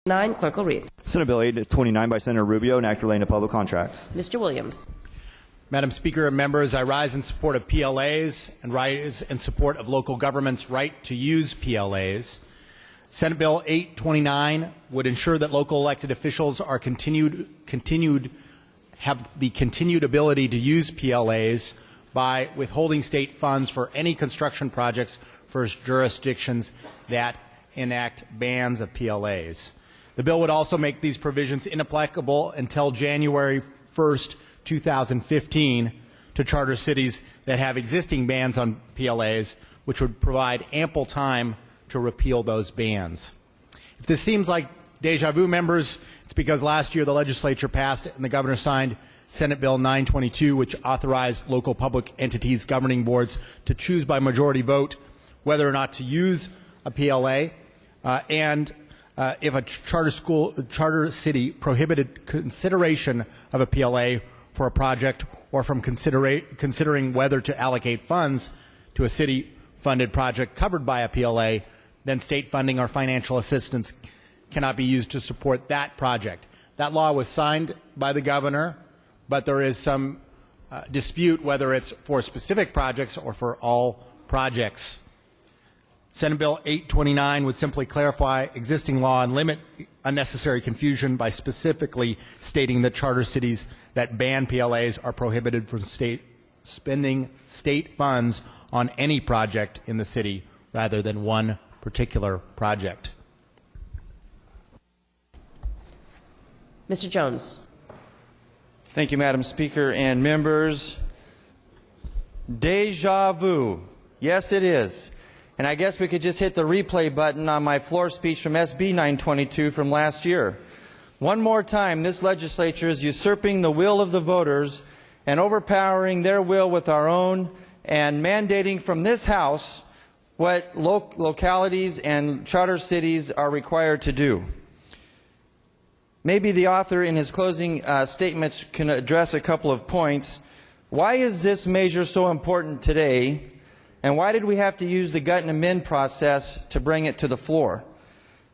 9, clerk will read. Senate Bill 829 by Senator Rubio, an act relating to public contracts. Mr. Williams. Madam Speaker and members, I rise in support of PLAs and rise in support of local government's right to use PLAs. Senate Bill 829 would ensure that local elected officials are have the continued ability to use PLAs by withholding state funds for any construction projects for jurisdictions that enact bans of PLAs. The bill would also make these provisions inapplicable until January 1st, 2015 to charter cities that have existing bans on PLAs, which would provide ample time to repeal those bans. If this seems like deja vu, members, it's because last year the legislature passed and the governor signed Senate Bill 922, which authorized local public entities governing boards to choose by majority vote whether or not to use a PLA, and if a charter city prohibited consideration of a PLA for a project or from considering whether to allocate funds to a city-funded project covered by a PLA, then state funding or financial assistance cannot be used to support that project. That law was signed by the governor, but there is some dispute whether it's for specific projects or for all projects. Senate Bill 829 would simply clarify existing law and limit unnecessary confusion by specifically stating that charter cities that ban PLAs are prohibited from spending state funds on any project in the city rather than one particular project. Mr. Jones. Thank you, Madam Speaker and members. Deja vu. Yes, it is. And I guess we could just hit the replay button on my floor speech from SB 922 from last year. One more time, this legislature is usurping the will of the voters and overpowering their will with our own and mandating from this House what localities and charter cities are required to do. Maybe the author in his closing statements can address a couple of points. Why is this measure so important today? And why did we have to use the gut and amend process to bring it to the floor?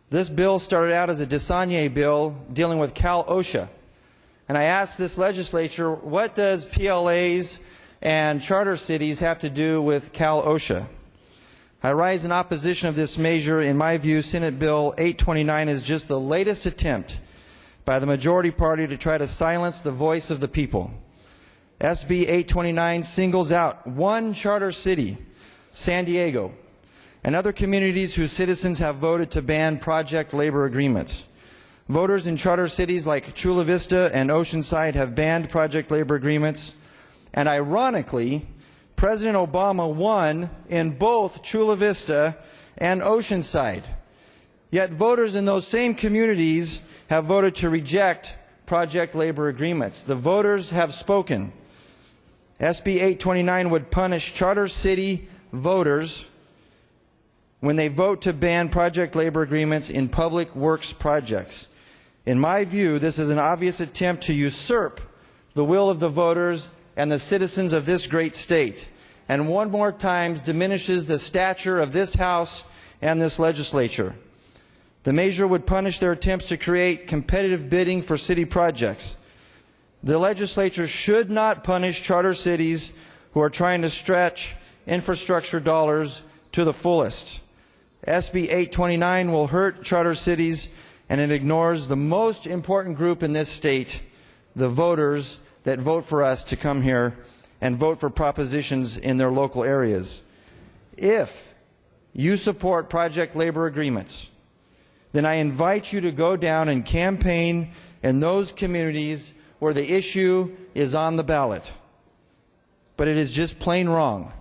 This bill started out as a Desagne bill dealing with Cal OSHA. And I asked this legislature, what does PLAs and charter cities have to do with Cal OSHA? I rise in opposition of this measure. In my view, Senate Bill 829 is just the latest attempt by the majority party to try to silence the voice of the people. SB 829 singles out one charter city, San Diego, and other communities whose citizens have voted to ban project labor agreements. Voters in charter cities like Chula Vista and Oceanside have banned project labor agreements, and ironically, President Obama won in both Chula Vista and Oceanside. Yet voters in those same communities have voted to reject project labor agreements. The voters have spoken. SB 829 would punish charter city voters when they vote to ban project labor agreements in public works projects. In my view, this is an obvious attempt to usurp the will of the voters and the citizens of this great state, and one more time diminishes the stature of this House and this legislature. The measure would punish their attempts to create competitive bidding for city projects. The legislature should not punish charter cities who are trying to stretch infrastructure dollars to the fullest. SB 829 will hurt charter cities, and it ignores the most important group in this state, the voters that vote for us to come here and vote for propositions in their local areas. If you support project labor agreements, then I invite you to go down and campaign in those communities where the issue is on the ballot. But it is just plain wrong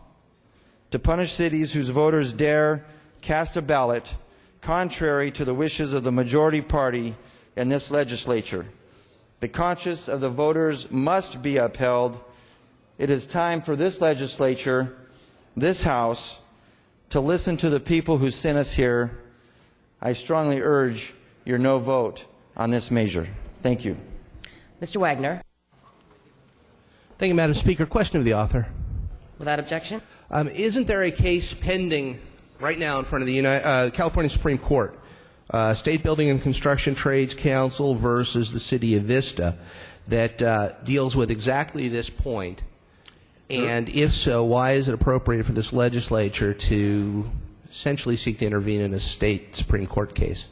to punish cities whose voters dare cast a ballot contrary to the wishes of the majority party in this legislature. The conscience of the voters must be upheld. It is time for this legislature, this House, to listen to the people who sent us here. I strongly urge your no vote on this measure. Thank you. Mr. Wagner. Thank you, Madam Speaker. Question of the author. Without objection. Isn't there a case pending right now in front of the California Supreme Court State Building and Construction Trades Council versus the City of Vista that deals with exactly this point? And if so, why is it appropriate for this legislature to essentially seek to intervene in a state Supreme Court case?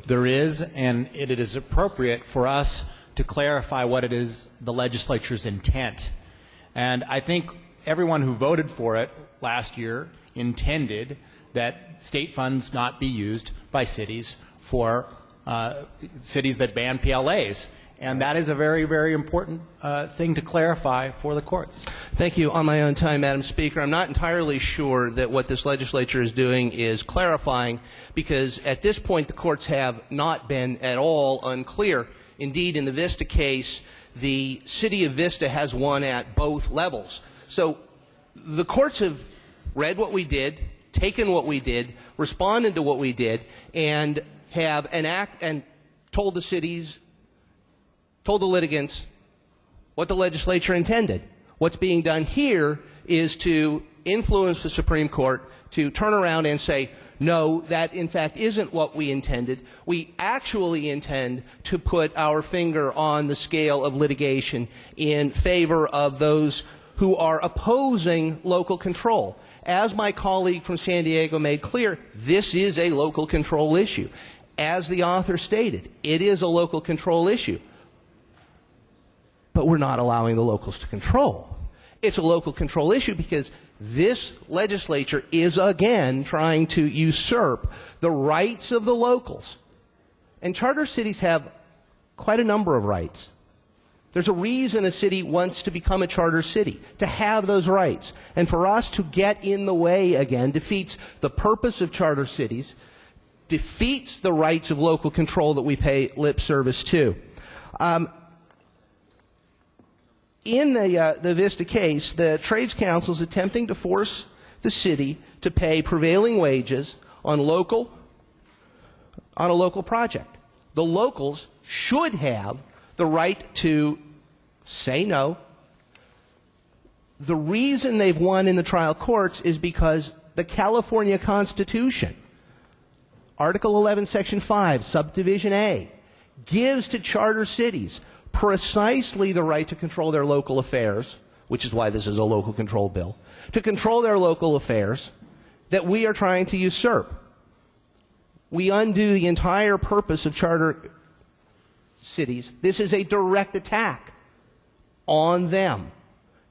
There is, and it is appropriate for us to clarify what it is the legislature's intent. And I think everyone who voted for it last year intended that state funds not be used by cities for cities that ban PLAs. And that is a very, very important thing to clarify for the courts. Thank you. On my own time, Madam Speaker, I'm not entirely sure that what this legislature is doing is clarifying, because at this point the courts have not been at all unclear. Indeed, in the Vista case, the City of Vista has won at both levels. So the courts have read what we did, taken what we did, responded to what we did, and have told the cities, told the litigants what the legislature intended. What's being done here is to influence the Supreme Court to turn around and say, no, that in fact isn't what we intended. We actually intend to put our finger on the scale of litigation in favor of those who are opposing local control. As my colleague from San Diego made clear, this is a local control issue. As the author stated, it is a local control issue. But we're not allowing the locals to control. It's a local control issue because this legislature is again trying to usurp the rights of the locals. And charter cities have quite a number of rights. There's a reason a city wants to become a charter city, to have those rights. And for us to get in the way again defeats the purpose of charter cities, defeats the rights of local control that we pay lip service to. In the Vista case, the Trades Council is attempting to force the city to pay prevailing wages on a local project. The locals should have the right to say no. The reason they've won in the trial courts is because the California Constitution, Article 11, Section 5, Subdivision A, gives to charter cities precisely the right to control their local affairs, which is why this is a local control bill, to control their local affairs that we are trying to usurp. We undo the entire purpose of charter cities. This is a direct attack on them.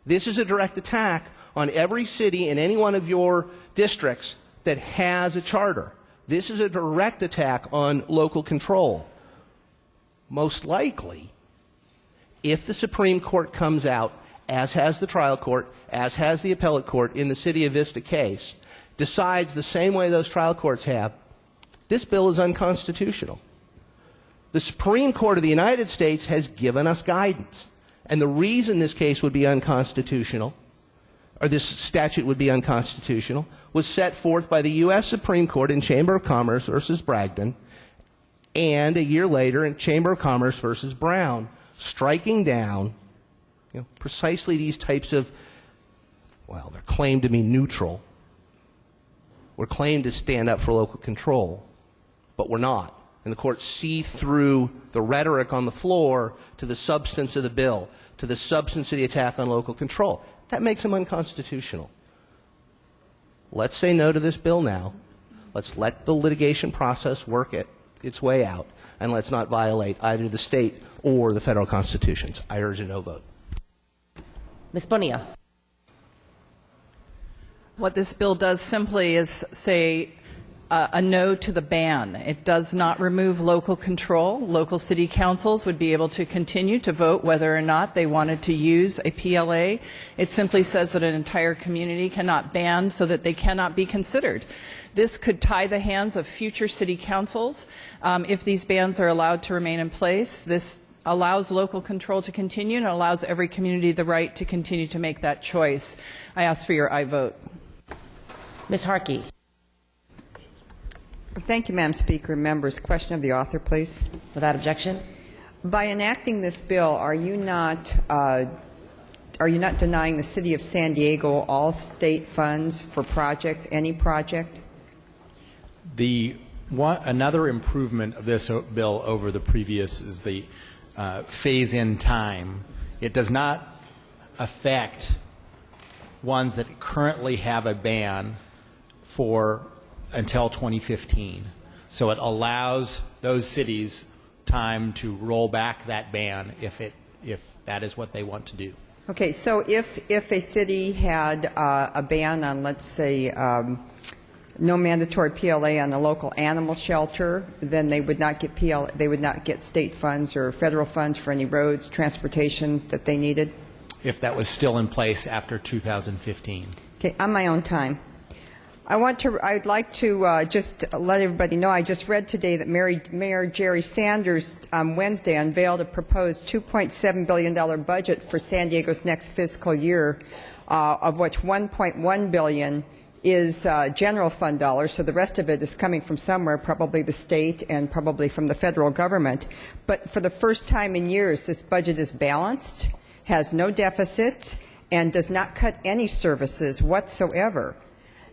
This is a direct attack on every city in any one of your districts that has a charter. This is a direct attack on local control. Most likely, if the Supreme Court comes out, as has the trial court, as has the appellate court in the City of Vista case, decides the same way those trial courts have, this bill is unconstitutional. The Supreme Court of the United States has given us guidance. And the reason this case would be unconstitutional, or this statute would be unconstitutional, was set forth by the U.S. Supreme Court in Chamber of Commerce versus Bragdon, and a year later in Chamber of Commerce versus Brown, striking down precisely these types of, well, they're claimed to be neutral. We're claimed to stand up for local control, but we're not. And the courts see through the rhetoric on the floor to the substance of the bill, to the substance of the attack on local control. That makes them unconstitutional. Let's say no to this bill now. Let's let the litigation process work its way out, and let's not violate either the state or the federal constitutions. I urge a no vote. Ms. Bonilla. What this bill does simply is say a no to the ban. It does not remove local control. Local city councils would be able to continue to vote whether or not they wanted to use a PLA. It simply says that an entire community cannot ban so that they cannot be considered. This could tie the hands of future city councils if these bans are allowed to remain in place. This allows local control to continue and allows every community the right to continue to make that choice. I ask for your aye vote. Ms. Harkey. Thank you, Madam Speaker. Members, question of the author, please. Without objection. By enacting this bill, are you not denying the City of San Diego all state funds for projects, any project? The Another improvement of this bill over the previous is the phase-in time. It does not affect ones that currently have a ban for until 2015. So it allows those cities time to roll back that ban if that is what they want to do. Okay, so if a city had a ban on, let's say, no mandatory PLA on the local animal shelter, then they would not get they would not get state funds or federal funds for any roads, transportation that they needed? If that was still in place after 2015. Okay, on my own time. I'd like to just let everybody know, I just read today that Mayor Jerry Sanders on Wednesday unveiled a proposed $2.7 billion budget for San Diego's next fiscal year, of which $1.1 billion is general fund dollars, so the rest of it is coming from somewhere, probably the state and probably from the federal government. But for the first time in years, this budget is balanced, has no deficits, and does not cut any services whatsoever.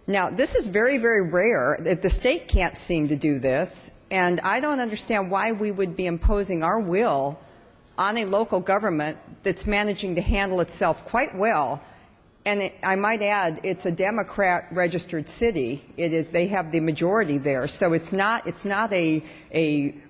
Now, this is very, very rare. The state can't seem to do this, and I don't understand why we would be imposing our will on a local government that's managing to handle itself quite well. And I might add, it's a Democrat-registered city. They have the majority there, so it's not a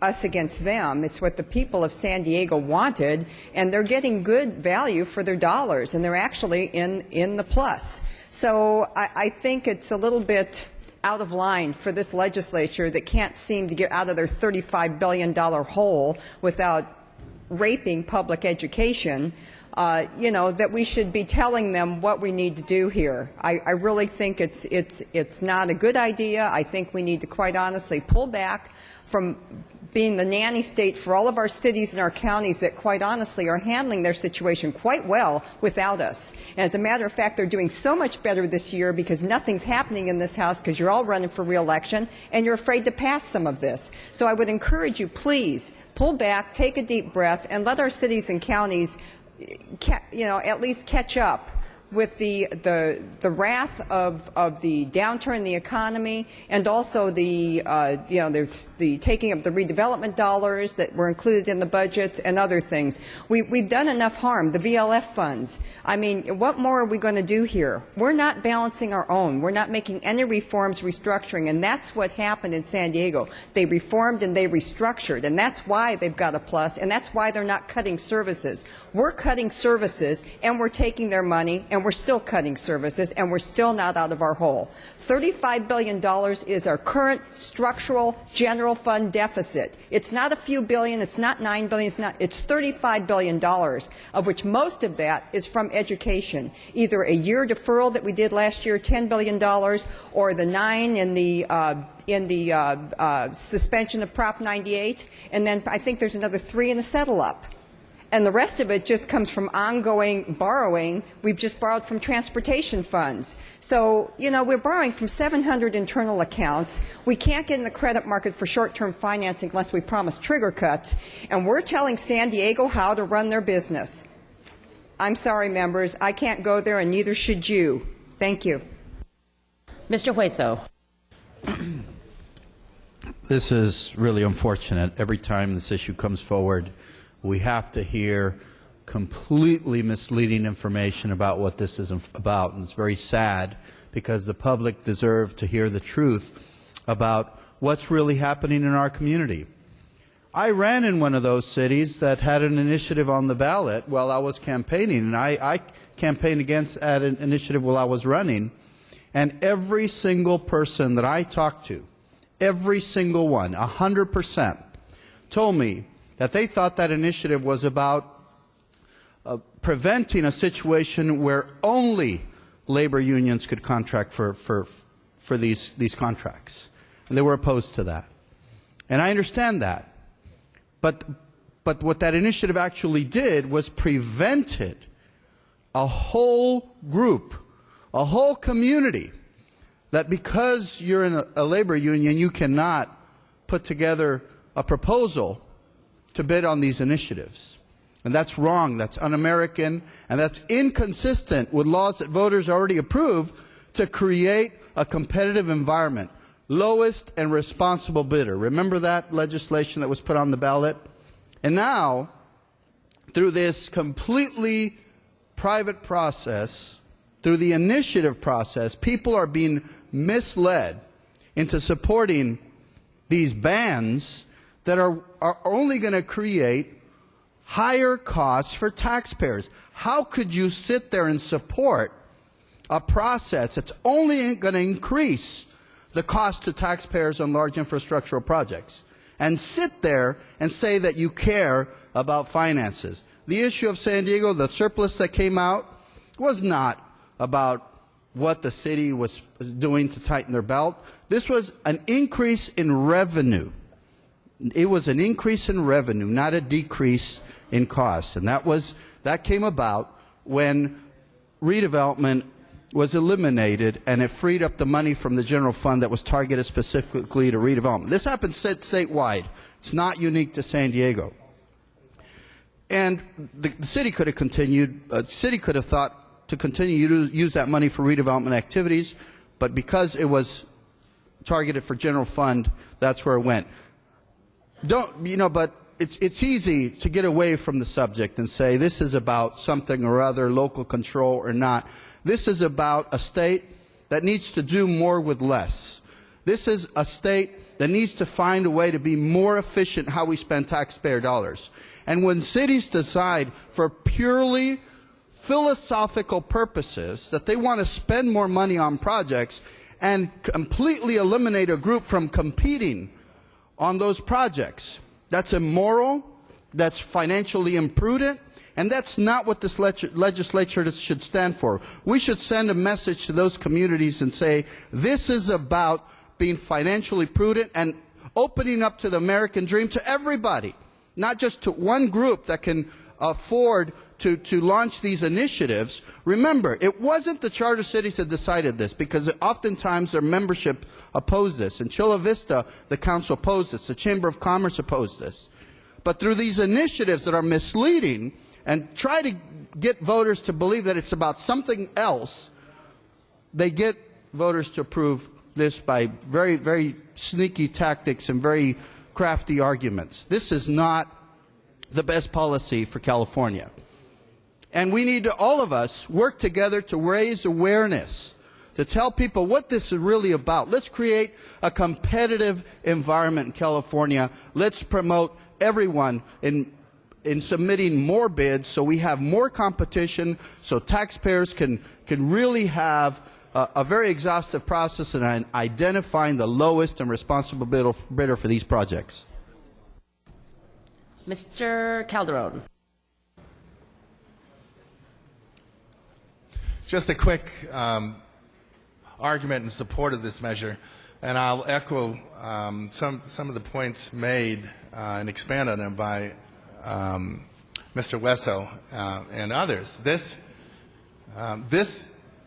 us against them. It's what the people of San Diego wanted, and they're getting good value for their dollars, and they're actually in the plus. So I think it's a little bit out of line for this legislature that can't seem to get out of their $35 billion hole without raping public education. That we should be telling them what we need to do here. I really think it's not a good idea. I think we need to quite honestly pull back from being the nanny state for all of our cities and our counties that quite honestly are handling their situation quite well without us. And as a matter of fact, they're doing so much better this year because nothing's happening in this House because you're all running for re-election and you're afraid to pass some of this. So I would encourage you, please, pull back, take a deep breath, and let our cities and counties at least catch up with the wrath of the downturn in the economy, and also there's the taking of the redevelopment dollars that were included in the budgets and other things. We've done enough harm. The VLF funds. I mean, what more are we going to do here? We're not balancing our own. We're not making any reforms, restructuring, and that's what happened in San Diego. They reformed and they restructured, and that's why they've got a plus, and that's why they're not cutting services. We're cutting services, and we're taking their money, and we're still cutting services, and we're still not out of our hole. $35 billion is our current structural general fund deficit. It's not a few billion, it's not $9 billion, it's $35 billion, of which most of that is from education. Either a year deferral that we did last year, $10 billion, or the $9 in the suspension of Prop 98, and then I think there's another $3 in the settle-up. And the rest of it just comes from ongoing borrowing. We've just borrowed from transportation funds. So, we're borrowing from 700 internal accounts. We can't get in the credit market for short-term financing unless we promise trigger cuts. And we're telling San Diego how to run their business. I'm sorry, members. I can't go there, and neither should you. Thank you. Mr. Hueso. This is really unfortunate. Every time this issue comes forward, we have to hear completely misleading information about what this is about. And it's very sad because the public deserve to hear the truth about what's really happening in our community. I ran in one of those cities that had an initiative on the ballot while I was campaigning, and I campaigned against that initiative while I was running. And every single person that I talked to, every single one, 100%, told me that they thought that initiative was about preventing a situation where only labor unions could contract for these contracts. And they were opposed to that. And I understand that. But what that initiative actually did was prevented a whole group, a whole community, that because you're in a labor union, you cannot put together a proposal to bid on these initiatives. And that's wrong, that's un-American, and that's inconsistent with laws that voters already approved to create a competitive environment lowest and responsible bidder. Remember that legislation that was put on the ballot? And now, through this completely private process, through the initiative process, people are being misled into supporting these bans that are only going to create higher costs for taxpayers. How could you sit there and support a process that's only going to increase the cost to taxpayers on large infrastructural projects, and sit there and say that you care about finances? The issue of San Diego, the surplus that came out, was not about what the city was doing to tighten their belt. This was an increase in revenue. It was an increase in revenue, not a decrease in costs. And that came about when redevelopment was eliminated, and it freed up the money from the general fund that was targeted specifically to redevelopment. This happened statewide. It's not unique to San Diego. And the city could have continued, city could have thought to continue to use that money for redevelopment activities, but because it was targeted for general fund, that's where it went. But it's easy to get away from the subject and say this is about something or other, local control or not. This is about a state that needs to do more with less. This is a state that needs to find a way to be more efficient how we spend taxpayer dollars. And when cities decide for purely philosophical purposes that they want to spend more money on projects and completely eliminate a group from competing on those projects, that's immoral, that's financially imprudent, and that's not what this legislature should stand for. We should send a message to those communities and say, this is about being financially prudent and opening up to the American dream to everybody, not just to one group that can afford to launch these initiatives. Remember, it wasn't the charter cities that decided this, because oftentimes their membership opposed this. In Chula Vista, the council opposed this. The Chamber of Commerce opposed this. But through these initiatives that are misleading and try to get voters to believe that it's about something else, they get voters to approve this by very, very sneaky tactics and very crafty arguments. This is not the best policy for California. And we need to, all of us, work together to raise awareness, to tell people what this is really about. Let's create a competitive environment in California. Let's promote everyone in submitting more bids so we have more competition, so taxpayers can really have a very exhaustive process in identifying the lowest and responsible bidder for these projects. Mr. Calderon. Just a quick argument in support of this measure, and I'll echo some of the points made and expand on them by Mr. Wesso and others. This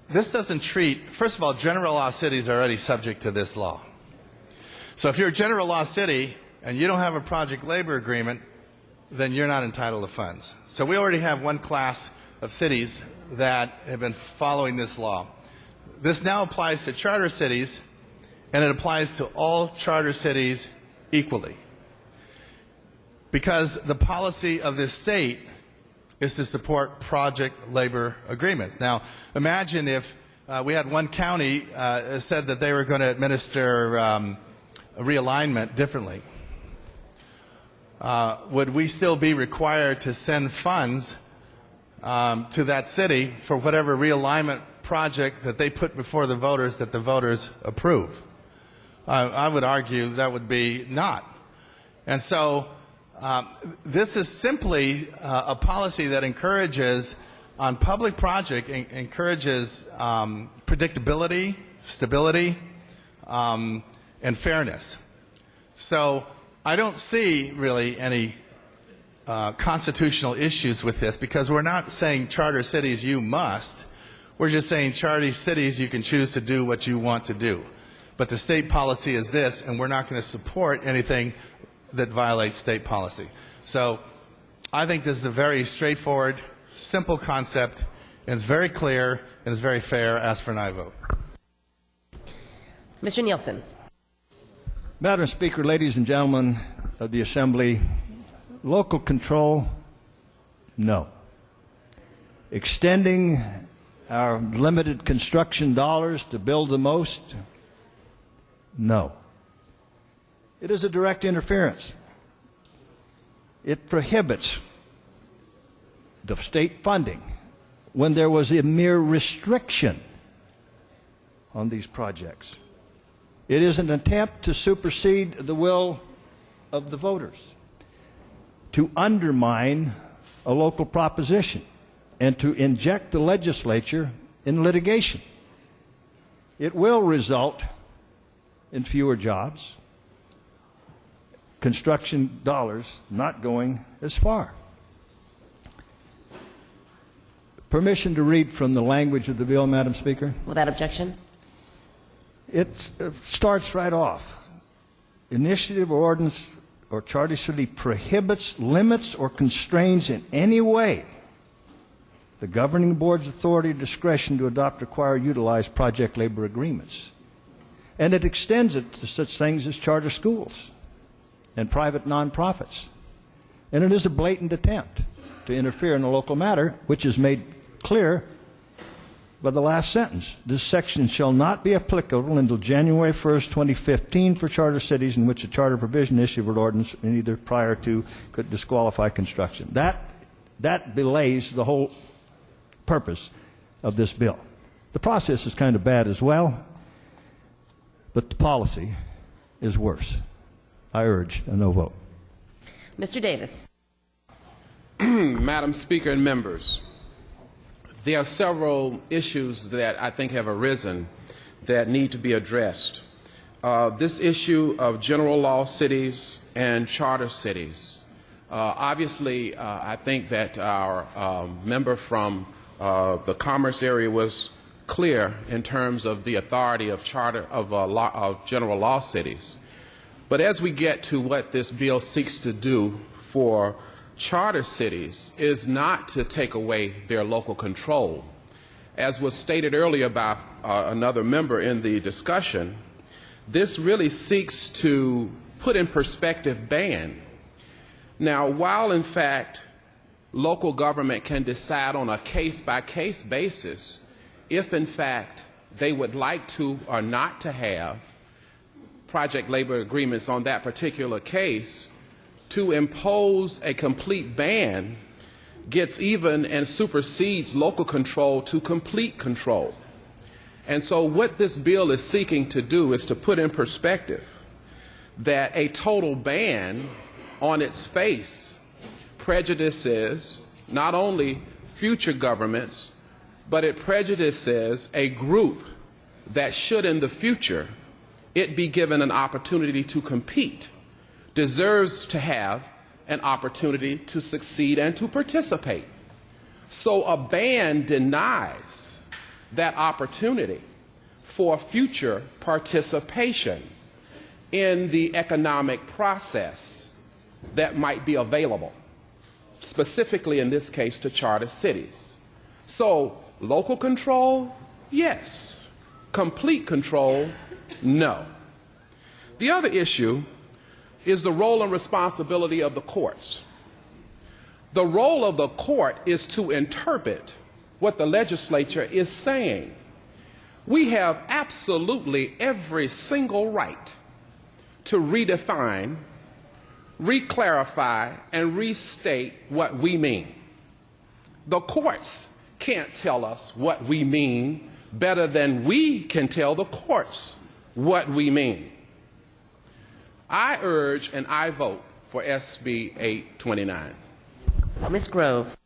doesn't treat, first of all, general law cities are already subject to this law. So if you're a general law city and you don't have a project labor agreement, then you're not entitled to funds. So we already have one class of cities that have been following this law. This now applies to charter cities, and it applies to all charter cities equally. Because the policy of this state is to support project labor agreements. Now, imagine if we had one county said that they were going to administer a realignment differently. Would we still be required to send funds to that city for whatever realignment project that they put before the voters that the voters approve? I would argue that would be not. And so this is simply a policy that encourages, on public project, encourages predictability, stability, and fairness. So I don't see really any constitutional issues with this, because we're not saying charter cities you must. We're just saying charter cities you can choose to do what you want to do. But the state policy is this, and we're not going to support anything that violates state policy. So I think this is a very straightforward, simple concept, and it's very clear and it's very fair. Ask for an aye vote. Mr. Nielsen. Madam Speaker, ladies and gentlemen of the Assembly, local control, no. Extending our limited construction dollars to build the most, no. It is a direct interference. It prohibits the state funding when there was a mere restriction on these projects. It is an attempt to supersede the will of the voters, to undermine a local proposition, and to inject the legislature in litigation. It will result in fewer jobs, construction dollars not going as far. Permission to read from the language of the bill, Madam Speaker? Without objection. It starts right off. Initiative or ordinance or charter city prohibits, limits, or constrains in any way the governing board's authority or discretion to adopt, require, utilize project labor agreements. And it extends it to such things as charter schools and private nonprofits. And it is a blatant attempt to interfere in a local matter, which is made clear by the last sentence. This section shall not be applicable until January 1st, 2015 for charter cities in which a charter provision issued or ordinance and either prior to could disqualify construction. That belays the whole purpose of this bill. The process is kind of bad as well, but the policy is worse. I urge a no vote. Mr. Davis. Madam Speaker and members, there are several issues that I think have arisen that need to be addressed. This issue of general law cities and charter cities. Obviously, I think that our member from the Commerce area was clear in terms of the authority of general law cities. But as we get to what this bill seeks to do for charter cities is not to take away their local control. As was stated earlier by another member in the discussion, this really seeks to put in perspective ban. Now, while in fact local government can decide on a case-by-case basis if in fact they would like to or not to have project labor agreements on that particular case, to impose a complete ban gets even and supersedes local control to complete control. And so what this bill is seeking to do is to put in perspective that a total ban on its face prejudices not only future governments, but it prejudices a group that should in the future it be given an opportunity to compete, deserves to have an opportunity to succeed and to participate. So a ban denies that opportunity for future participation in the economic process that might be available, specifically in this case to charter cities. So local control, yes. Complete control, no. The other issue is the role and responsibility of the courts. The role of the court is to interpret what the legislature is saying. We have absolutely every single right to redefine, reclarify, and restate what we mean. The courts can't tell us what we mean better than we can tell the courts what we mean. I urge and I vote for SB 829. Ms. Grove.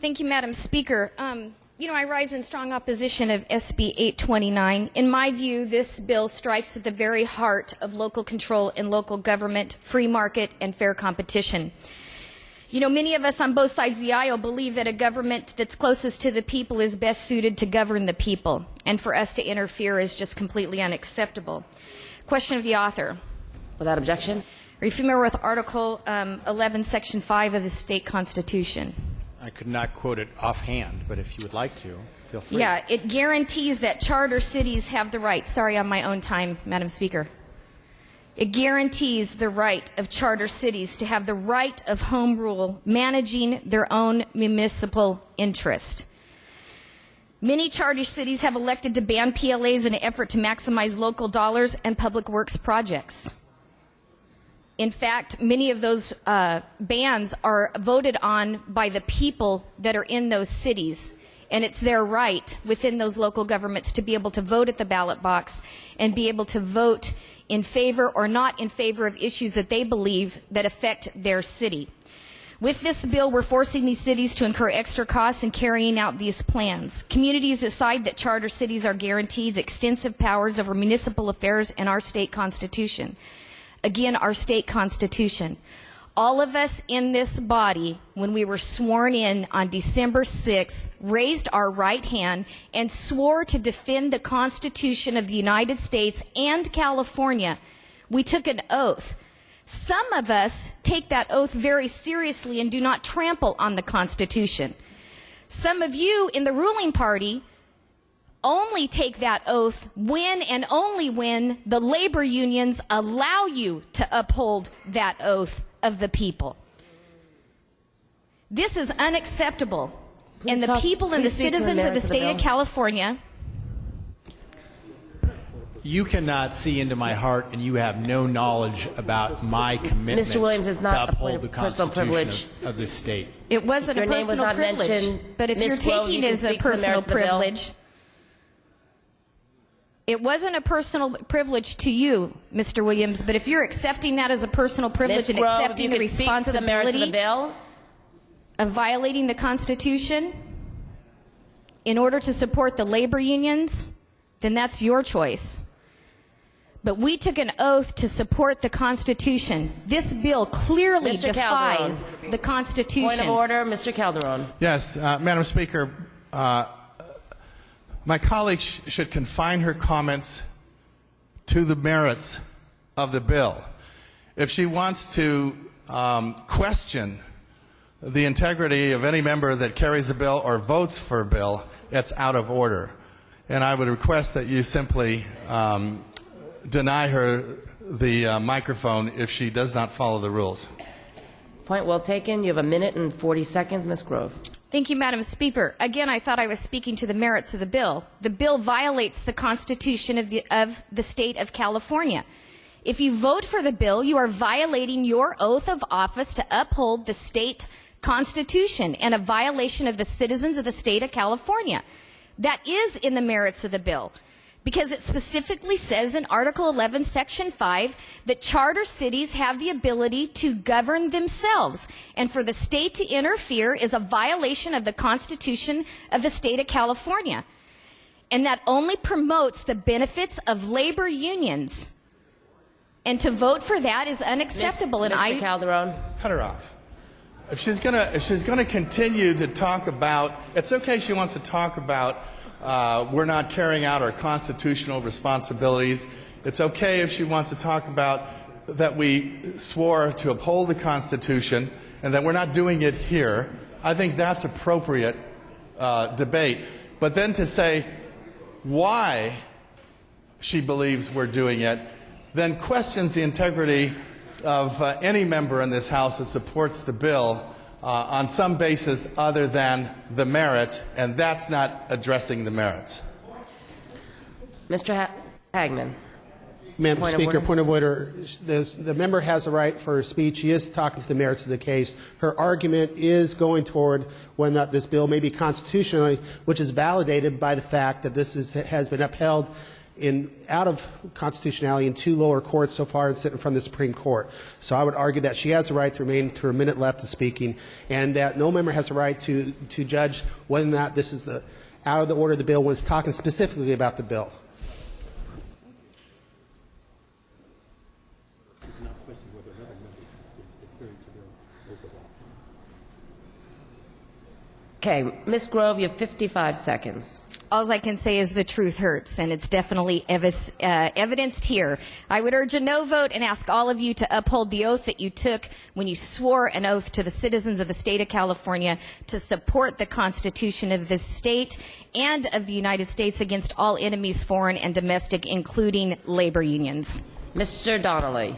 Thank you, Madam Speaker. I rise in strong opposition of SB 829. In my view, this bill strikes at the very heart of local control and local government, free market, and fair competition. Many of us on both sides of the aisle believe that a government that's closest to the people is best suited to govern the people, and for us to interfere is just completely unacceptable. Question of the author. Without objection. Are you familiar with Article 11, Section 5 of the state constitution? I could not quote it offhand, but if you would like to. Feel free. Yeah, it guarantees that charter cities have the right. Sorry, on my own time, Madam Speaker. It guarantees the right of charter cities to have the right of home rule, managing their own municipal interest. Many charter cities have elected to ban PLAs in an effort to maximize local dollars and public works projects. In fact, many of those bans are voted on by the people that are in those cities. And it's their right within those local governments to be able to vote at the ballot box and be able to vote in favor or not in favor of issues that they believe that affect their city. With this bill, we're forcing these cities to incur extra costs in carrying out these plans. Communities decide that charter cities are guaranteed extensive powers over municipal affairs in our state constitution. Again, our state constitution. All of us in this body, when we were sworn in on December 6th, raised our right hand and swore to defend the Constitution of the United States and California. We took an oath. Some of us take that oath very seriously and do not trample on the Constitution. Some of you in the ruling party only take that oath when and only when the labor unions allow you to uphold that oath of the people. This is unacceptable. And the people and the citizens of the state of California. You cannot see into my heart, and you have no knowledge about my commitments Mr. Williams, it's not to a point uphold the of personal Constitution privilege. of this state. It wasn't a Your name was personal not privilege. mentioned. But if Ms. you're Grove, taking you it can as a speak to the personal merits of the bill. privilege, it wasn't a personal privilege to you, Mr. Williams, but if you're accepting that as a personal privilege Ms. and Grove, accepting you the can speak to the merits of the responsibility bill. of violating the Constitution in order to support the labor unions, then that's your choice. But we took an oath to support the Constitution. This bill clearly Mr. defies Calderon. the Constitution. Point of order, Mr. Calderon. Yes, Madam Speaker, my colleague should confine her comments to the merits of the bill. If she wants to question the integrity of any member that carries a bill or votes for a bill, it's out of order. And I would request that you simply deny her the microphone if she does not follow the rules. Point well taken. You have 1 minute and 40 seconds, Ms. Grove. Thank you, Madam Speaker. Again, I thought I was speaking to the merits of the bill. The bill violates the Constitution of the state of California. If you vote for the bill, you are violating your oath of office to uphold the state Constitution and a violation of the citizens of the state of California. That is in the merits of the bill, because it specifically says in Article 11, Section 5, that charter cities have the ability to govern themselves, and for the state to interfere is a violation of the Constitution of the state of California. And that only promotes the benefits of labor unions. And to vote for that is unacceptable. Mr. Calderon. Cut her off. If she's gonna continue to talk about, it's okay she wants to talk about we're not carrying out our constitutional responsibilities. It's okay if she wants to talk about that we swore to uphold the Constitution and that we're not doing it here. I think that's appropriate debate. But then to say why she believes we're doing it then questions the integrity of any member in this House that supports the bill on some basis other than the merits, and that's not addressing the merits. Mr. Hagman. Madam Speaker, point of order. The member has a right for speech. She is talking to the merits of the case. Her argument is going toward whether or not this bill may be constitutional, which is validated by the fact that this has been upheld out of constitutionality in 2 lower courts so far and sitting from the Supreme Court. So I would argue that she has the right to remain to her minute left of speaking, and that no member has a right to judge whether or not this is out of the order of the bill when it's talking specifically about the bill. Okay, Ms. Grove, you have 55 seconds. all I can say is the truth hurts, and it's definitely evidenced here. I would urge a no vote and ask all of you to uphold the oath that you took when you swore an oath to the citizens of the state of California to support the Constitution of this state and of the United States against all enemies, foreign and domestic, including labor unions. Mr. Donnelly.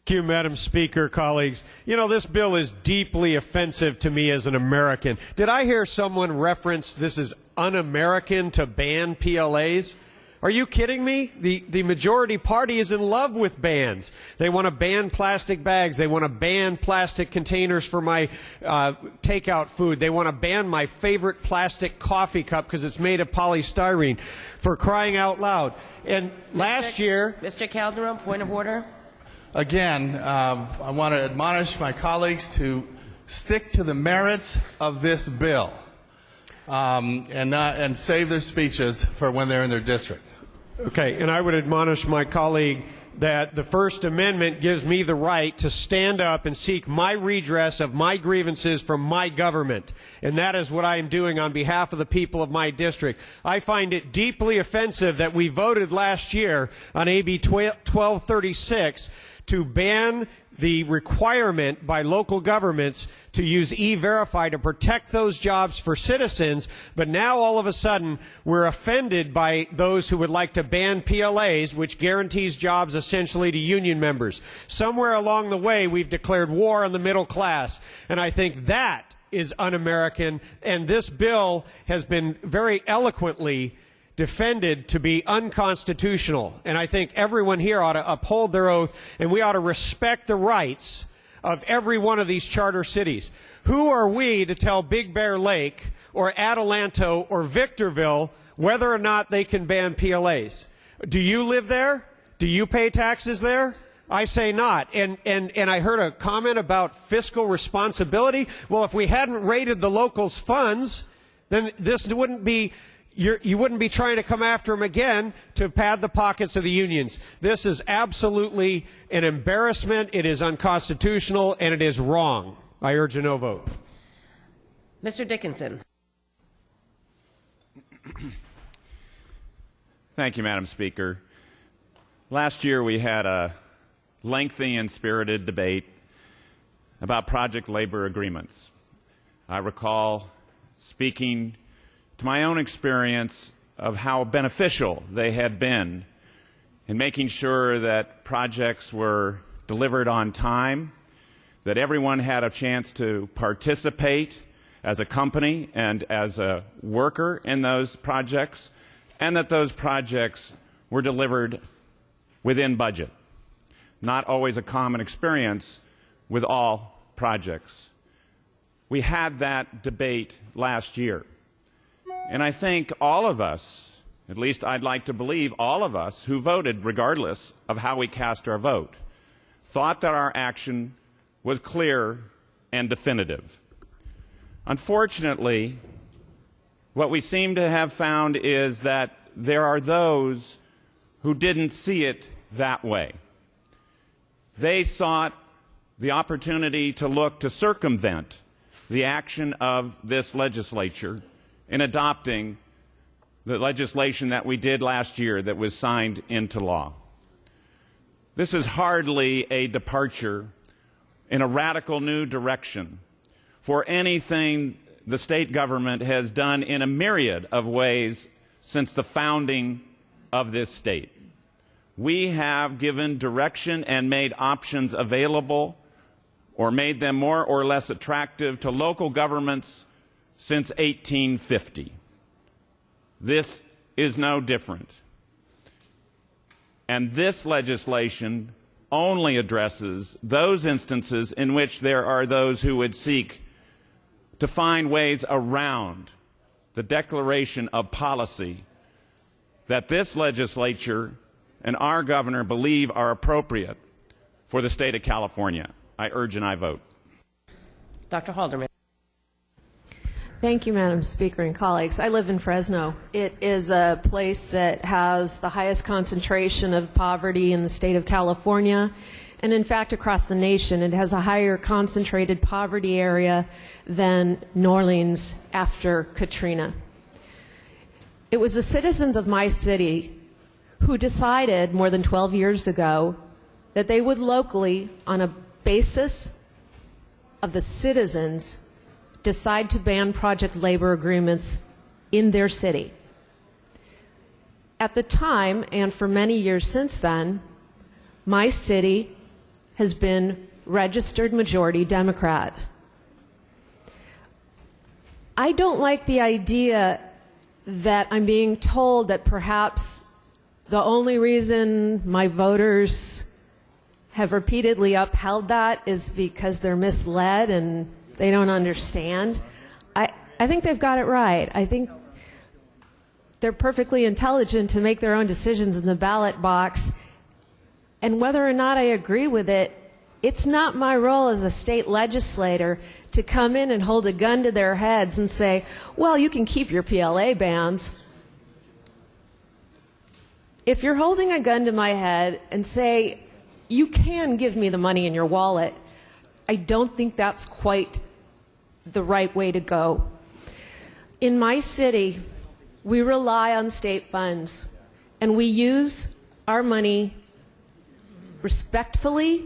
Thank you, Madam Speaker, colleagues. You know, this bill is deeply offensive to me as an American. Did I hear someone reference this is un-American to ban PLAs? Are you kidding me? The majority party is in love with bans. They want to ban plastic bags. They want to ban plastic containers for my takeout food. They want to ban my favorite plastic coffee cup because it's made of polystyrene, for crying out loud. And last year... Mr. Calderon, point of order. Again, I want to admonish my colleagues to stick to the merits of this bill and save their speeches for when they're in their district. Okay, and I would admonish my colleague that the First Amendment gives me the right to stand up and seek my redress of my grievances from my government. And that is what I am doing on behalf of the people of my district. I find it deeply offensive that we voted last year on AB 1236 to ban the requirement by local governments to use E-Verify to protect those jobs for citizens, but now all of a sudden we're offended by those who would like to ban PLAs, which guarantees jobs essentially to union members. Somewhere along the way we've declared war on the middle class, and I think that is un-American, and this bill has been very eloquently defended to be unconstitutional. And I think everyone here ought to uphold their oath, and we ought to respect the rights of every one of these charter cities. Who are we to tell Big Bear Lake or Adelanto or Victorville whether or not they can ban PLAs? Do you live there? Do you pay taxes there? I say not. And I heard a comment about fiscal responsibility. Well, if we hadn't raided the locals' funds, then this wouldn't be... You wouldn't be trying to come after them again to pad the pockets of the unions. This is absolutely an embarrassment. It is unconstitutional, and it is wrong. I urge a no vote. Mr. Dickinson. Thank you, Madam Speaker. Last year we had a lengthy and spirited debate about project labor agreements. I recall speaking to my own experience of how beneficial they had been in making sure that projects were delivered on time, that everyone had a chance to participate as a company and as a worker in those projects, and that those projects were delivered within budget. Not always a common experience with all projects. We had that debate last year. And I think all of us, at least I'd like to believe all of us who voted, regardless of how we cast our vote, thought that our action was clear and definitive. Unfortunately, what we seem to have found is that there are those who didn't see it that way. They sought the opportunity to look to circumvent the action of this legislature in adopting the legislation that we did last year that was signed into law. This is hardly a departure in a radical new direction for anything the state government has done in a myriad of ways since the founding of this state. We have given direction and made options available or made them more or less attractive to local governments since 1850. This is no different. And this legislation only addresses those instances in which there are those who would seek to find ways around the declaration of policy that this legislature and our governor believe are appropriate for the state of California. I urge and I vote. Dr. Halderman. Thank you, Madam Speaker and colleagues. I live in Fresno. It is a place that has the highest concentration of poverty in the state of California, and in fact across the nation. It has a higher concentrated poverty area than New Orleans after Katrina. It was the citizens of my city who decided more than 12 years ago that they would locally, on a basis of the citizens, decide to ban project labor agreements in their city. At the time, and for many years since then, my city has been registered majority Democrat. I don't like the idea that I'm being told that perhaps the only reason my voters have repeatedly upheld that is because they're misled and they don't understand. I think they've got it right. I think they're perfectly intelligent to make their own decisions in the ballot box. And whether or not I agree with it, it's not my role as a state legislator to come in and hold a gun to their heads and say, well, you can keep your PLA bans. If you're holding a gun to my head and say, you can give me the money in your wallet, I don't think that's quite the right way to go. In my city, we rely on state funds, and we use our money respectfully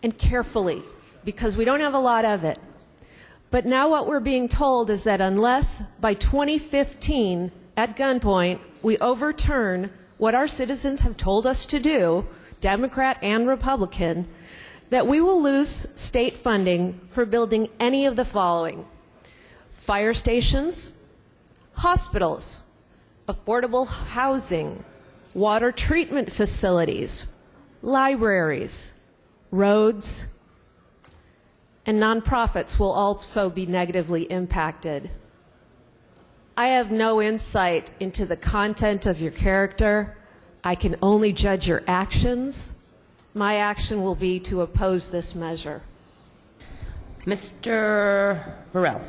and carefully because we don't have a lot of it. But now what we're being told is that unless by 2015, at gunpoint, we overturn what our citizens have told us to do, Democrat and Republican, that we will lose state funding for building any of the following: fire stations, hospitals, affordable housing, water treatment facilities, libraries, roads, and nonprofits will also be negatively impacted. I have no insight into the content of your character. I can only judge your actions. My action will be to oppose this measure. Mr. Burrell.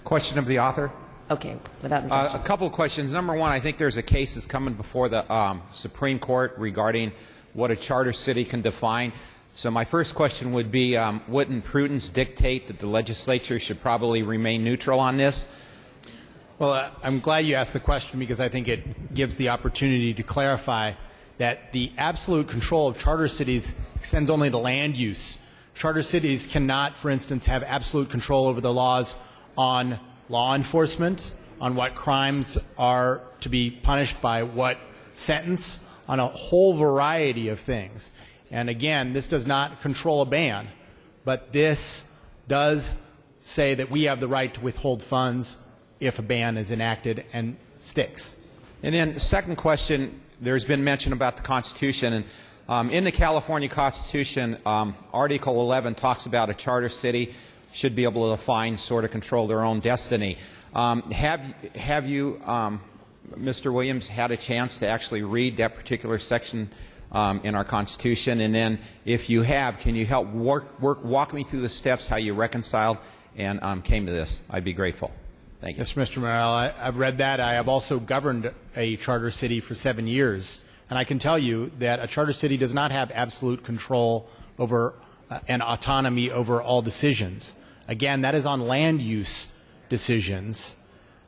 Question of the author. Okay, without objection. A couple of questions. Number one, I think there's a case that's coming before the Supreme Court regarding what a charter city can define. So my first question would be, wouldn't prudence dictate that the legislature should probably remain neutral on this? Well, I'm glad you asked the question because I think it gives the opportunity to clarify that the absolute control of charter cities extends only to land use. Charter cities cannot, for instance, have absolute control over the laws on law enforcement, on what crimes are to be punished by what sentence, on a whole variety of things. And again, this does not control a ban, but this does say that we have the right to withhold funds if a ban is enacted and sticks. And then second question, there's been mention about the Constitution. And in the California Constitution, Article 11 talks about a charter city should be able to define, sort of control their own destiny. Have you, Mr. Williams, had a chance to actually read that particular section in our Constitution? And then if you have, can you help walk me through the steps how you reconciled and came to this? I'd be grateful. Thank you. Yes, Mr. Morrell, I've read that. I have also governed a charter city for 7 years. And I can tell you that a charter city does not have absolute control over and autonomy over all decisions. Again, that is on land use decisions.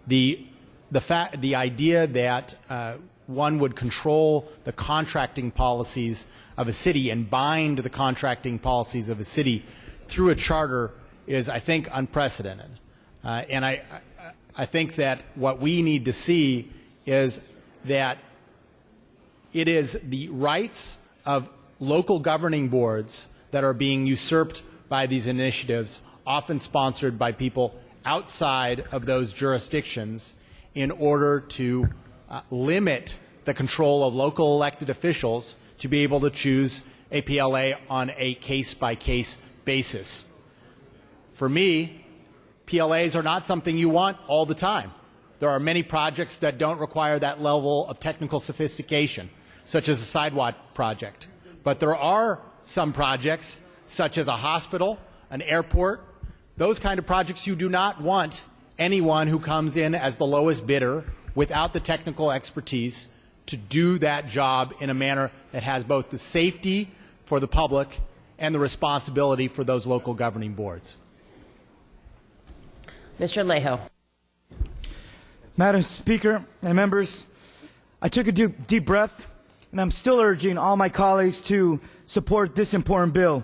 The idea that one would control the contracting policies of a city and bind the contracting policies of a city through a charter is, I think, unprecedented. And I think that what we need to see is that it is the rights of local governing boards that are being usurped by these initiatives, often sponsored by people outside of those jurisdictions, in order to limit the control of local elected officials to be able to choose a PLA on a case-by-case basis. For me, PLAs are not something you want all the time. There are many projects that don't require that level of technical sophistication, such as a sidewalk project. But there are some projects, such as a hospital, an airport, those kind of projects you do not want anyone who comes in as the lowest bidder without the technical expertise to do that job in a manner that has both the safety for the public and the responsibility for those local governing boards. Mr. Alejo. Madam Speaker and members, I took a deep breath, and I'm still urging all my colleagues to support this important bill.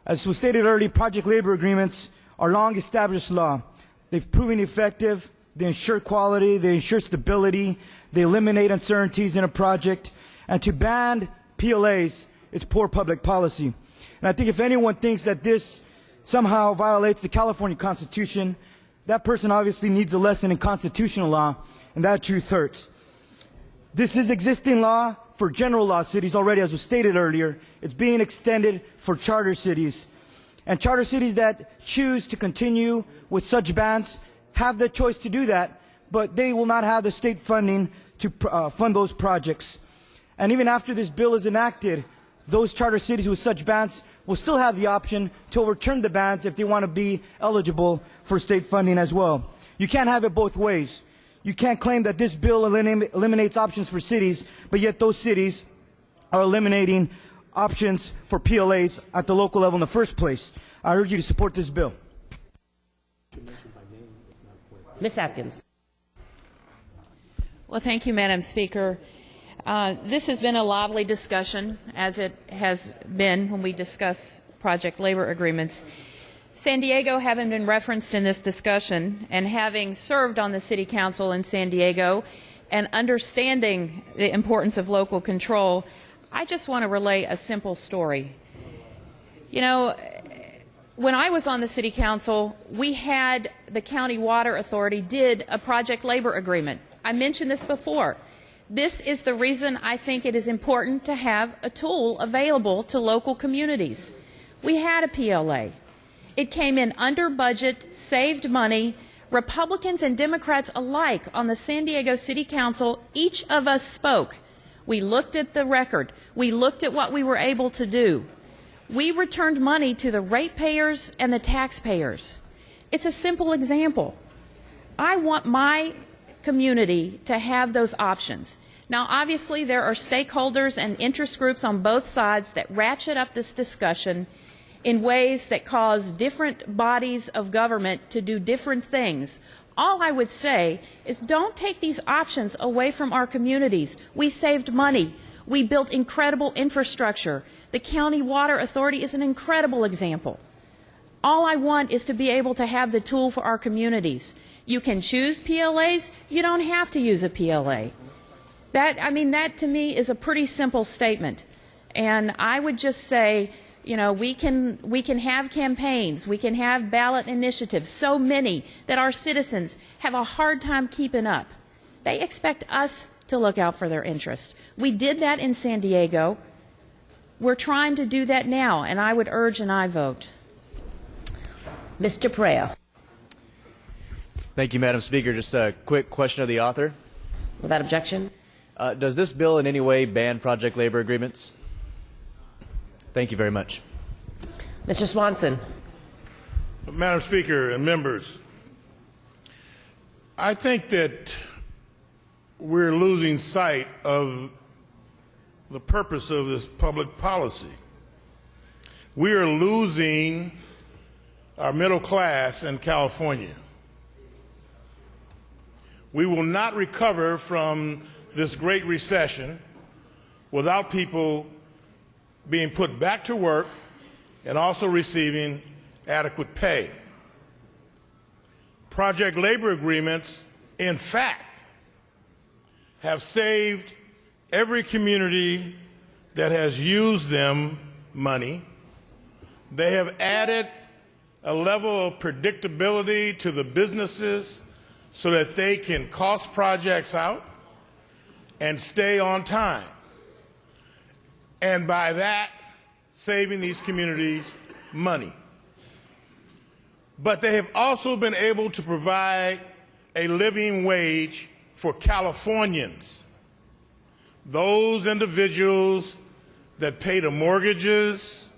As was stated earlier, project labor agreements are long-established law. They've proven effective. They ensure quality. They ensure stability. They eliminate uncertainties in a project. And to ban PLAs is poor public policy. And I think if anyone thinks that this somehow violates the California Constitution, that person obviously needs a lesson in constitutional law, and that truth hurts. This is existing law for general law cities already, as was stated earlier. It's being extended for charter cities. And charter cities that choose to continue with such bans have the choice to do that, but they will not have the state funding to fund those projects. And even after this bill is enacted, those charter cities with such bans will still have the option to overturn the bans if they want to be eligible for state funding as well. You can't have it both ways. You can't claim that this bill eliminates options for cities, but yet those cities are eliminating options for PLAs at the local level in the first place. I urge you to support this bill. Ms. Atkins. Well, thank you, Madam Speaker. This has been a lively discussion, as it has been when we discuss project labor agreements. San Diego, having been referenced in this discussion, and having served on the City Council in San Diego, and understanding the importance of local control, I just want to relay a simple story. You know, when I was on the City Council, we had the County Water Authority did a project labor agreement. I mentioned this before. This is the reason I think it is important to have a tool available to local communities. We had a PLA. It came in under budget, saved money. Republicans and Democrats alike on the San Diego City Council, each of us spoke. We looked at the record. We looked at what we were able to do. We returned money to the ratepayers and the taxpayers. It's a simple example. I want my community to have those options. Now, obviously, there are stakeholders and interest groups on both sides that ratchet up this discussion in ways that cause different bodies of government to do different things. All I would say is don't take these options away from our communities. We saved money. We built incredible infrastructure. The County Water Authority is an incredible example. All I want is to be able to have the tool for our communities. You can choose PLAs. You don't have to use a PLA. That to me is a pretty simple statement. And I would just say, you know, we can have campaigns, we can have ballot initiatives, so many that our citizens have a hard time keeping up. They expect us to look out for their interests. We did that in San Diego. We're trying to do that now, and I would urge an aye vote. Mr. Perea. Thank you, Madam Speaker. Just a quick question of the author. Without objection. Does this bill in any way ban project labor agreements? Thank you very much. Mr. Swanson. Madam Speaker and members, I think that we're losing sight of the purpose of this public policy. We are losing our middle class in California. We will not recover from this great recession without people being put back to work and also receiving adequate pay. Project labor agreements, in fact, have saved every community that has used them money. They have added a level of predictability to the businesses so that they can cost projects out and stay on time. And by that, saving these communities money. But they have also been able to provide a living wage for Californians, those individuals that pay the mortgages,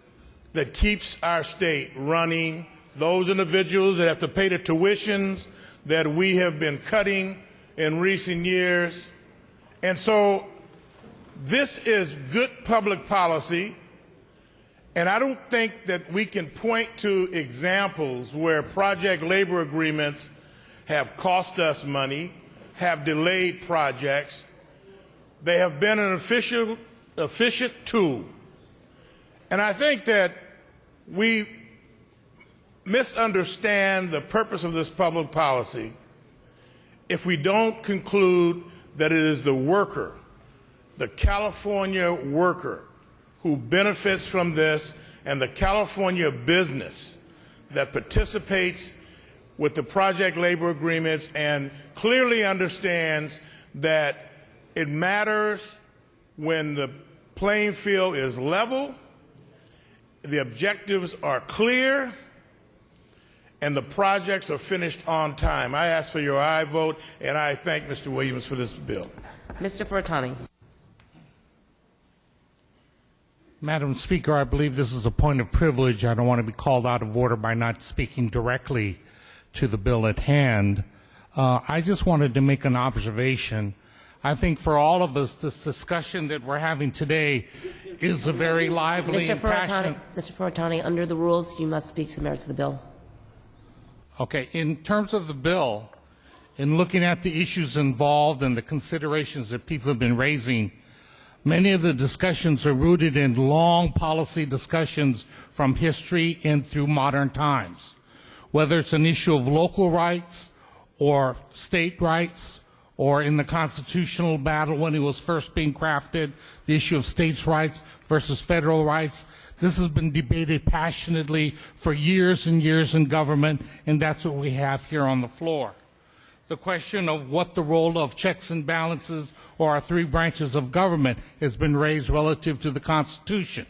that keeps our state running, those individuals that have to pay the tuitions that we have been cutting in recent years. And so this is good public policy, and I don't think that we can point to examples where project labor agreements have cost us money, have delayed projects. They have been an efficient tool. And I think that we misunderstand the purpose of this public policy if we don't conclude that it is the worker, the California worker, who benefits from this, and the California business that participates with the project labor agreements and clearly understands that it matters when the playing field is level, the objectives are clear, and the projects are finished on time. I ask for your aye vote, and I thank Mr. Williams for this bill. Mr. Furtani. Madam Speaker, I believe this is a point of privilege. I don't want to be called out of order by not speaking directly to the bill at hand. I just wanted to make an observation. I think for all of us, this discussion that we're having today is a very lively and passionate... Mr. Furtani, under the rules, you must speak to the merits of the bill. Okay, in terms of the bill, in looking at the issues involved and the considerations that people have been raising, many of the discussions are rooted in long policy discussions from history and through modern times. Whether it's an issue of local rights or state rights, or in the constitutional battle when it was first being crafted, the issue of states' rights versus federal rights, this has been debated passionately for years and years in government, and that's what we have here on the floor. The question of what the role of checks and balances or our three branches of government has been raised relative to the Constitution.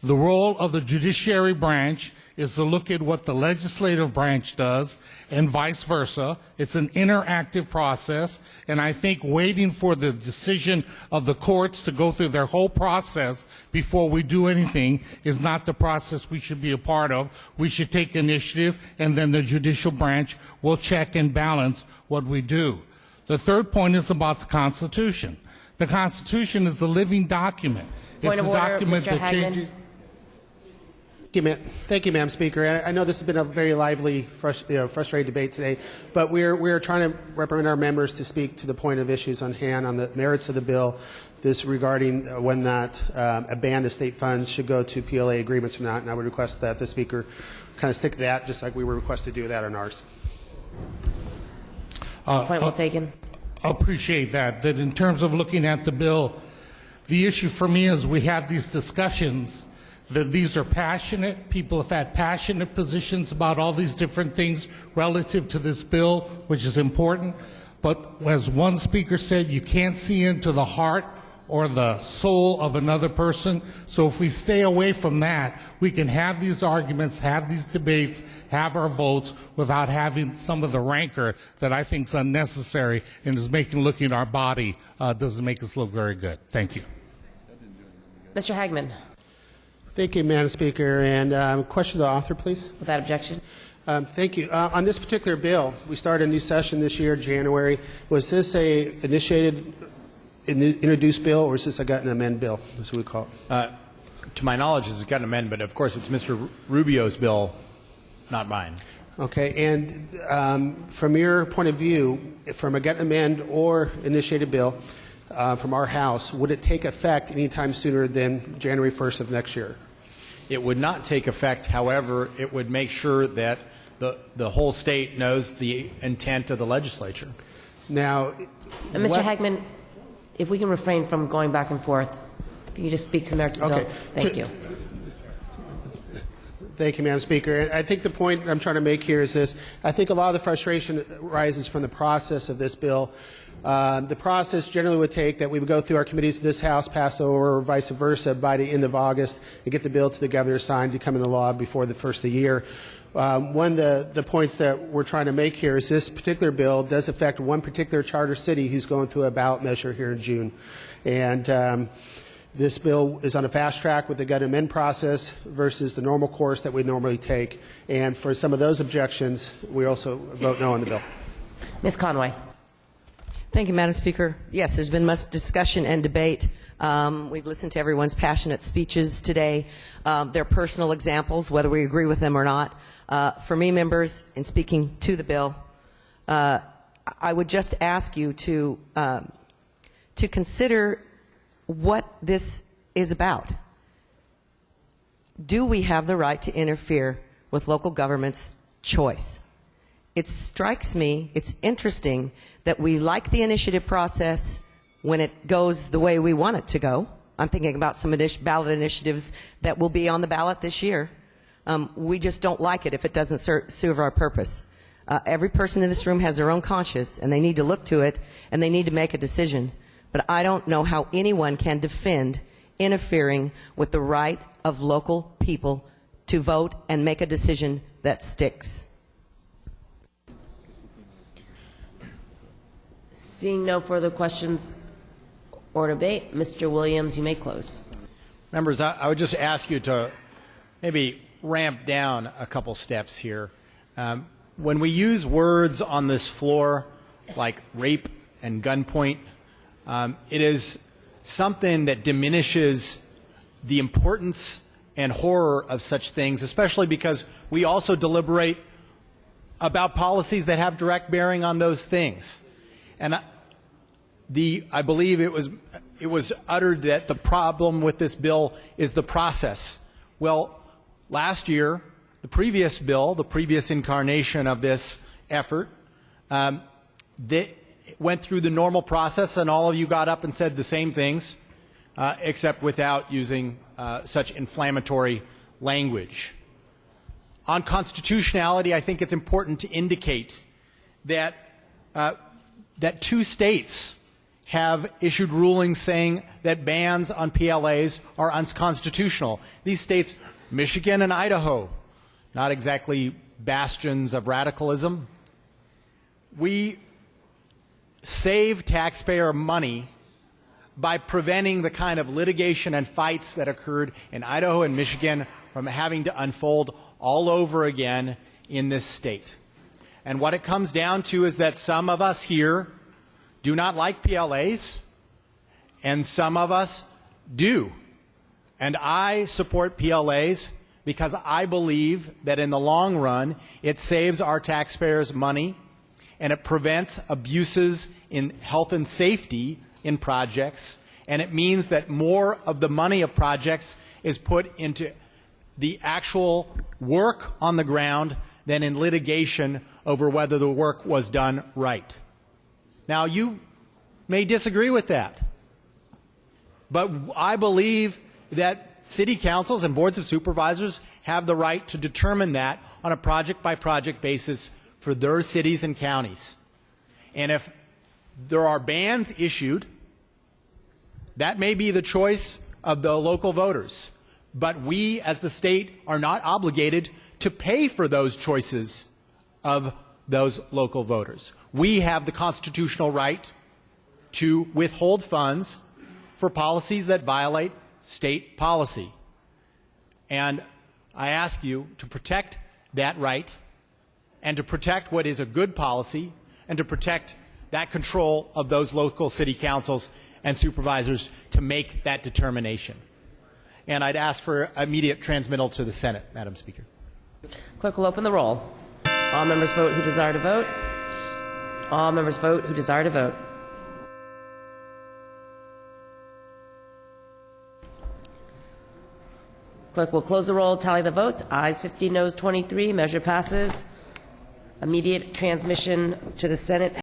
The role of the judiciary branch is to look at what the legislative branch does and vice versa. It's an interactive process, and I think waiting for the decision of the courts to go through their whole process before we do anything is not the process we should be a part of. We should take initiative, and then the judicial branch will check and balance what we do. The third point is about the Constitution. The Constitution is a living document. Point of order, Mr. Hagman. Thank you, Madam Speaker. I know this has been a very lively, frustrating debate today, but we're trying to represent our members to speak to the point of issues on hand on the merits of the bill, this regarding when that a ban of state funds should go to PLA agreements or not, and I would request that the Speaker kind of stick to that, just like we were requested to do that on ours. Point well taken. I appreciate that. That in terms of looking at the bill, the issue for me is we have these discussions that these are passionate. People have had passionate positions about all these different things relative to this bill, which is important. But as one speaker said, you can't see into the heart or the soul of another person. So if we stay away from that, we can have these arguments, have these debates, have our votes without having some of the rancor that I think is unnecessary and is making looking at our body doesn't make us look very good. Thank you. Mr. Hagman. Thank you, Madam Speaker. And question to the author, please. Without objection. Thank you. On this particular bill, we started a new session this year, January. Was this a introduced bill, or is this a gut and amend bill, as we call it? To my knowledge, it's a gut and amendment. Of course, it's Mr. Rubio's bill, not mine. Okay. And from your point of view, from a gut and amend or initiated bill from our House, would it take effect any time sooner than January 1st of next year? It would not take effect. However, it would make sure that the whole state knows the intent of the legislature. Now, Mr. Hagman, if we can refrain from going back and forth, if you just speak to the merits of the bill. Thank you. Thank you, Madam Speaker. I think the point I'm trying to make here is this. I think a lot of the frustration arises from the process of this bill. The process generally would take that we would go through our committees of this House, pass over, or vice versa, by the end of August, and get the bill to the governor signed to come into law before the first of the year. One of the points that we're trying to make here is this particular bill does affect one particular charter city who's going through a ballot measure here in June. And this bill is on a fast track with the gut and amend process versus the normal course that we normally take. And for some of those objections, we also vote no on the bill. Ms. Conway. Thank you, Madam Speaker. Yes, there's been much discussion and debate. We've listened to everyone's passionate speeches today, their personal examples, whether we agree with them or not. For me, members, in speaking to the bill, I would just ask you to consider what this is about. Do we have the right to interfere with local government's choice? It strikes me, it's interesting that we like the initiative process when it goes the way we want it to go. I'm thinking about some ballot initiatives that will be on the ballot this year. We just don't like it if it doesn't serve our purpose. Every person in this room has their own conscience, and they need to look to it, and they need to make a decision. But I don't know how anyone can defend interfering with the right of local people to vote and make a decision that sticks. Seeing no further questions or debate, Mr. Williams, you may close. Members, I would just ask you to maybe ramp down a couple steps here. When we use words on this floor like rape and gunpoint, it is something that diminishes the importance and horror of such things, especially because we also deliberate about policies that have direct bearing on those things. And I believe it was uttered that the problem with this bill is the process. Well, last year, the previous bill, the previous incarnation of this effort, went through the normal process, and all of you got up and said the same things, except without using such inflammatory language. On constitutionality, I think it's important to indicate that that 2 states have issued rulings saying that bans on PLAs are unconstitutional. These states, Michigan and Idaho, not exactly bastions of radicalism. We save taxpayer money by preventing the kind of litigation and fights that occurred in Idaho and Michigan from having to unfold all over again in this state. And what it comes down to is that some of us here do not like PLAs, and some of us do. And I support PLAs because I believe that in the long run, it saves our taxpayers money, and it prevents abuses in health and safety in projects, and it means that more of the money of projects is put into the actual work on the ground than in litigation over whether the work was done right. Now, you may disagree with that, but I believe that city councils and boards of supervisors have the right to determine that on a project-by-project basis for their cities and counties. And if there are bans issued, that may be the choice of the local voters. But we, as the state, are not obligated to pay for those choices of those local voters. We have the constitutional right to withhold funds for policies that violate state policy. And I ask you to protect that right, and to protect what is a good policy, and to protect that control of those local city councils and supervisors to make that determination. And I'd ask for immediate transmittal to the Senate, Madam Speaker. Clerk will open the roll. All members vote who desire to vote. All members vote who desire to vote. Clerk will close the roll, tally the votes. Ayes 50, noes 23. Measure passes. Immediate transmission to the Senate.